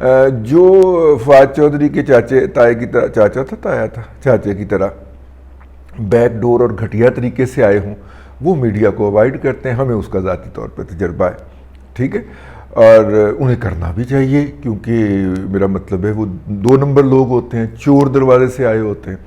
جو فواد چودھری کے چاچے تائے کی طرح، چاچا تھا تایا تھا، چاچے کی طرح بیک ڈور اور گھٹیا طریقے سے آئے ہوں، وہ میڈیا کو اوائڈ کرتے ہیں. ہمیں اس کا ذاتی طور پہ تجربہ ہے، ٹھیک ہے، اور انہیں کرنا بھی چاہیے، کیونکہ میرا مطلب ہے وہ 2 نمبر لوگ ہوتے ہیں، چور دروازے سے آئے ہوتے ہیں.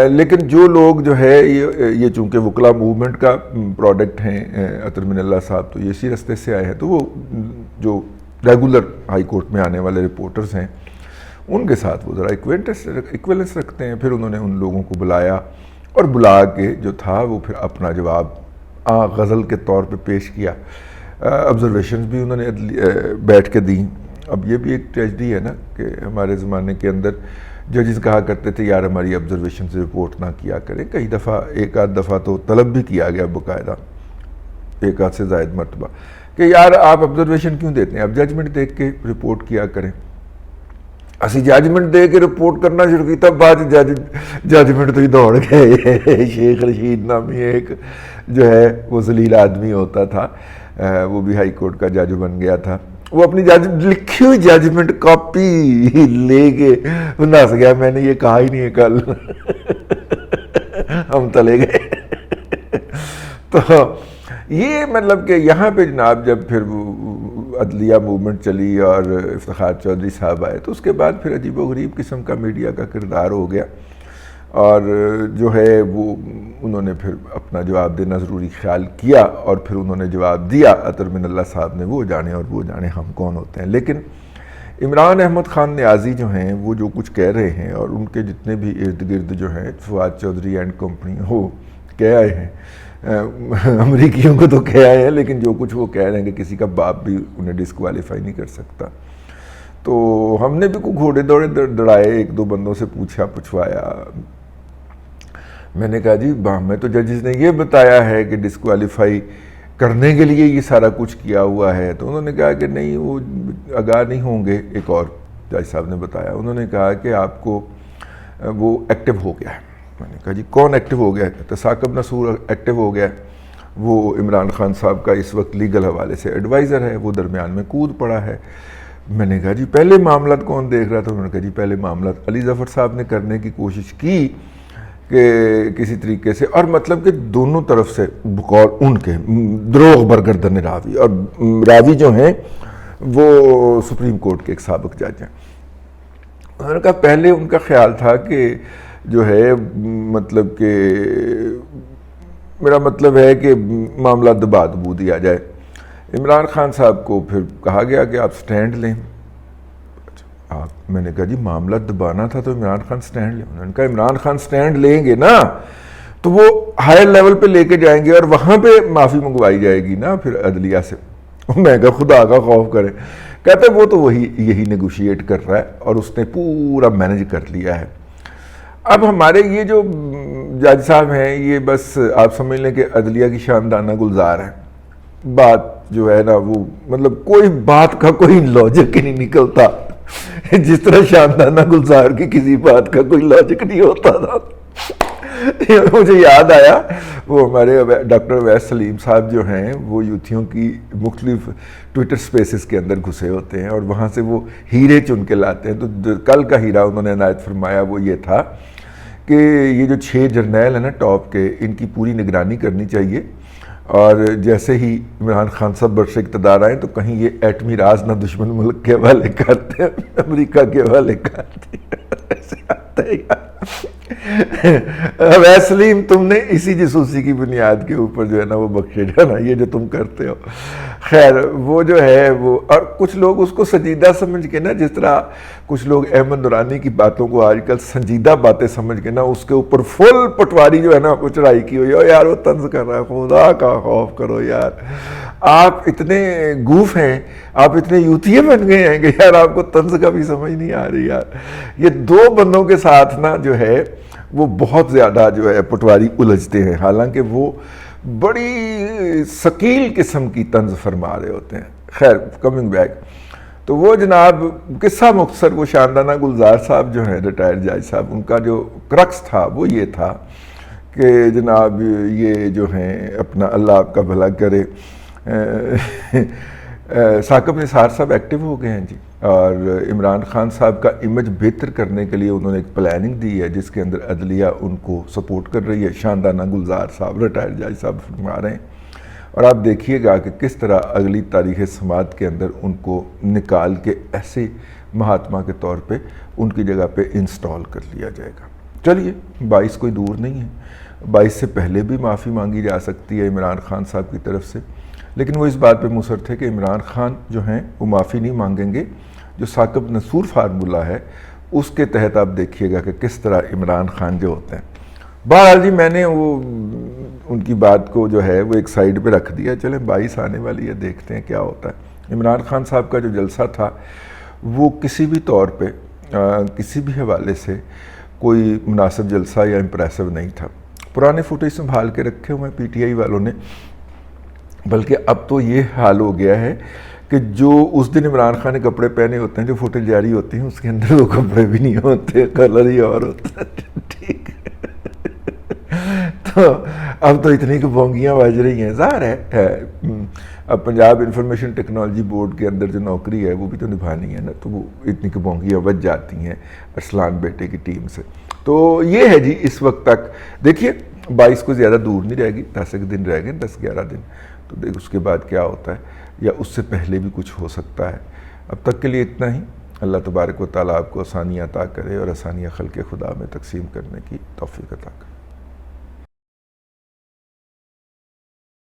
لیکن جو لوگ جو ہے یہ چونکہ وکلا موومنٹ کا پروڈکٹ ہیں، عطر من اللہ صاحب تو یہ اسی رستے سے آئے ہیں، تو وہ جو ریگولر ہائی کورٹ میں آنے والے رپورٹرز ہیں ان کے ساتھ وہ ذرا ایکویلنس رکھتے ہیں. پھر انہوں نے ان لوگوں کو بلایا اور بلا کے جو تھا وہ پھر اپنا جواب غزل کے طور پہ پیش کیا. آبزرویشنز بھی انہوں نے بیٹھ کے دیں. اب یہ بھی ایک ٹریجڈی ہے نا کہ ہمارے زمانے کے اندر ججز کہا کرتے تھے یار ہماری آبزرویشن سے رپورٹ نہ کیا کریں. کئی دفعہ، ایک آدھ دفعہ تو طلب بھی کیا گیا باقاعدہ، ایک آدھ سے زائد مرتبہ، کہ یار آپ آبزرویشن کیوں دیتے ہیں، آپ ججمنٹ دیکھ کے رپورٹ کیا کریں. اسی ججمنٹ دے کے رپورٹ کرنا شروع کی، تب بعد ججمنٹ تو ہی دوڑ گئے. شیخ رشید نامی ایک جو ہے وہ ذلیل آدمی ہوتا تھا، وہ بھی ہائی کورٹ کا جج بن گیا تھا. وہ اپنی لکھی ہوئی ججمنٹ کاپی لے کے نس گیا، میں نے یہ کہا ہی نہیں ہے کل. ہم چلے گئے. تو یہ مطلب کہ یہاں پہ جناب جب پھر عدلیہ موومنٹ چلی اور افتخار چودھری صاحب آئے تو اس کے بعد پھر عجیب و غریب قسم کا میڈیا کا کردار ہو گیا، اور جو ہے وہ انہوں نے پھر اپنا جواب دینا ضروری خیال کیا، اور پھر انہوں نے جواب دیا. عطر من اللہ صاحب نے وہ جانے اور وہ جانے ہم کون ہوتے ہیں. لیکن عمران احمد خان نیازی جو ہیں وہ جو کچھ کہہ رہے ہیں، اور ان کے جتنے بھی ارد گرد جو ہیں فواد چودھری اینڈ کمپنی وہ کہہ آئے ہیں، امریکیوں کو تو کہہ آئے ہیں، لیکن جو کچھ وہ کہہ رہے ہیں کہ کسی کا باپ بھی انہیں ڈسکوالیفائی نہیں کر سکتا. تو ہم نے بھی کوئی گھوڑے دوڑے دوڑائے، 1-2 بندوں سے پوچھوایا. میں نے کہا جی ہمیں تو ججز نے یہ بتایا ہے کہ ڈسکوالیفائی کرنے کے لیے یہ سارا کچھ کیا ہوا ہے. تو انہوں نے کہا کہ نہیں وہ آگاہ نہیں ہوں گے. ایک اور جج صاحب نے بتایا، انہوں نے کہا کہ آپ کو وہ ایکٹیو ہو گیا ہے. میں نے کہا جی کون ایکٹیو ہو گیا ہے؟ ثاقب نصور ایکٹیو ہو گیا ہے، وہ عمران خان صاحب کا اس وقت لیگل حوالے سے ایڈوائزر ہے، وہ درمیان میں کود پڑا ہے. میں نے کہا جی پہلے معاملات کون دیکھ رہا تھا؟ انہوں نے کہا جی پہلے معاملات علی ظفر صاحب نے کرنے کی کوشش کی کہ کسی طریقے سے، اور مطلب کہ دونوں طرف سے بقول ان کے دروغ برگردن راوی، اور راوی جو ہیں وہ سپریم کورٹ کے ایک سابق جج ہیں. انہوں نے کہا پہلے ان کا خیال تھا کہ جو ہے مطلب کہ میرا مطلب ہے کہ معاملہ دبا دبو دیا جائے. عمران خان صاحب کو پھر کہا گیا کہ آپ سٹینڈ لیں. میں نے کہا جی معاملہ دبانا تھا تو عمران خان سٹینڈ لیں. انہوں نے کہا عمران خان سٹینڈ لیں گے نا تو وہ ہائر لیول پہ لے کے جائیں گے اور وہاں پہ معافی منگوائی جائے گی نا پھر عدلیہ سے. میں کہا خدا کا خوف کرے. کہتے وہ تو یہی نیگوشیٹ کر رہا ہے اور اس نے پورا مینج کر لیا ہے. اب ہمارے یہ جو جج صاحب ہیں یہ بس آپ سمجھ لیں کہ عدلیہ کی شاندانہ گلزار ہیں. بات جو ہے نا وہ مطلب کوئی بات کا کوئی لاجک ہی نہیں نکلتا، جس طرح شاندانہ گلزار کی کسی بات کا کوئی لاجک نہیں ہوتا تھا. مجھے یاد آیا وہ ہمارے ڈاکٹر اویس سلیم صاحب جو ہیں وہ یوتھیوں کی مختلف ٹویٹر سپیسز کے اندر گھسے ہوتے ہیں اور وہاں سے وہ ہیرے چن کے لاتے ہیں. تو کل کا ہیرا انہوں نے عنایت فرمایا وہ یہ تھا کہ یہ جو 6 جرنیل ہیں نا ٹاپ کے، ان کی پوری نگرانی کرنی چاہیے، اور جیسے ہی عمران خان صاحب برش اقتدار آئیں تو کہیں یہ ایٹمی راز نہ دشمن ملک کے حوالے کرتے ہیں، امریکہ کے حوالے کرتے ہیں. ایسے آتا ہے یار. اویس سلیم تم نے اسی جاسوسی کی بنیاد کے اوپر جو ہے نا وہ بخشے جانا یہ جو تم کرتے ہو. خیر وہ جو ہے وہ، اور کچھ لوگ اس کو سنجیدہ سمجھ کے نا، جس طرح کچھ لوگ احمد نورانی کی باتوں کو آج کل سنجیدہ باتیں سمجھ کے نا اس کے اوپر فل پٹواری جو ہے نا وہ چڑھائی کی ہوئی ہے. یار وہ طنز کر رہا ہے، خدا کا خوف کرو یار. آپ اتنے گوف ہیں، آپ اتنے یوتھیے بن گئے ہیں کہ یار آپ کو طنز کا بھی سمجھ نہیں آ رہی یار. یہ 2 بندوں کے ساتھ نا جو ہے وہ بہت زیادہ جو ہے پٹواری الجھتے ہیں، حالانکہ وہ بڑی ثقیل قسم کی طنز فرما رہے ہوتے ہیں. خیر کمنگ بیک، تو وہ جناب قصہ مختصر وہ شاندانہ گلزار صاحب جو ہیں ریٹائرڈ جج صاحب، ان کا جو کرکس تھا وہ یہ تھا کہ جناب یہ جو ہیں اپنا اللہ آپ کا بھلا کرے ثاقب نثار صاحب ایکٹیو ہو گئے ہیں جی، اور عمران خان صاحب کا امیج بہتر کرنے کے لیے انہوں نے ایک پلاننگ دی ہے جس کے اندر عدلیہ ان کو سپورٹ کر رہی ہے. شاندانہ گلزار صاحب ریٹائرڈ جج صاحب فرما رہے ہیں، اور آپ دیکھیے گا کہ کس طرح اگلی تاریخ سماعت کے اندر ان کو نکال کے ایسے مہاتما کے طور پہ ان کی جگہ پہ انسٹال کر لیا جائے گا. چلیے 22 کوئی دور نہیں ہے، 22 سے پہلے بھی معافی مانگی جا سکتی ہے عمران خان صاحب کی طرف سے، لیکن وہ اس بات پہ مصر تھے کہ عمران خان جو ہیں وہ معافی نہیں مانگیں گے. جو ثاقب نصور فارمولہ ہے اس کے تحت آپ دیکھیے گا کہ کس طرح عمران خان جو ہوتے ہیں. بہرحال جی میں نے وہ ان کی بات کو جو ہے وہ ایک سائیڈ پہ رکھ دیا. چلیں 22 آنے والی ہے، دیکھتے ہیں کیا ہوتا ہے. عمران خان صاحب کا جو جلسہ تھا وہ کسی بھی طور پہ کسی بھی حوالے سے کوئی مناسب جلسہ یا امپریسو نہیں تھا. پرانے فوٹیج سنبھال کے رکھے ہوئے ہیں پی ٹی آئی والوں نے، بلکہ اب تو یہ حال ہو گیا ہے کہ جو اس دن عمران خان نے کپڑے پہنے ہوتے ہیں جو فوٹیج جاری ہوتی ہیں اس کے اندر وہ کپڑے بھی نہیں ہوتے، کلر ہی اور ہوتا ہے. ٹھیک تو اب تو اتنی کہ بونگیاں بج رہی ہیں. ظاہر ہے اب پنجاب انفارمیشن ٹیکنالوجی بورڈ کے اندر جو نوکری ہے وہ بھی تو نبھانی ہے نا، تو وہ اتنی کہ بونگیاں بج جاتی ہیں ارسلان بیٹے کی ٹیم سے. تو یہ ہے جی اس وقت تک. دیکھیے 22 کو زیادہ دور نہیں رہے گی، 10 دن رہ گئے، 10-11 دن. تو دیکھ اس کے بعد کیا ہوتا ہے، یا اس سے پہلے بھی کچھ ہو سکتا ہے. اب تک کے لیے اتنا ہی. اللہ تبارک و تعالیٰ آپ کو آسانیاں عطا کرے اور آسانیاں خلق خدا میں تقسیم کرنے کی توفیق عطا کرے.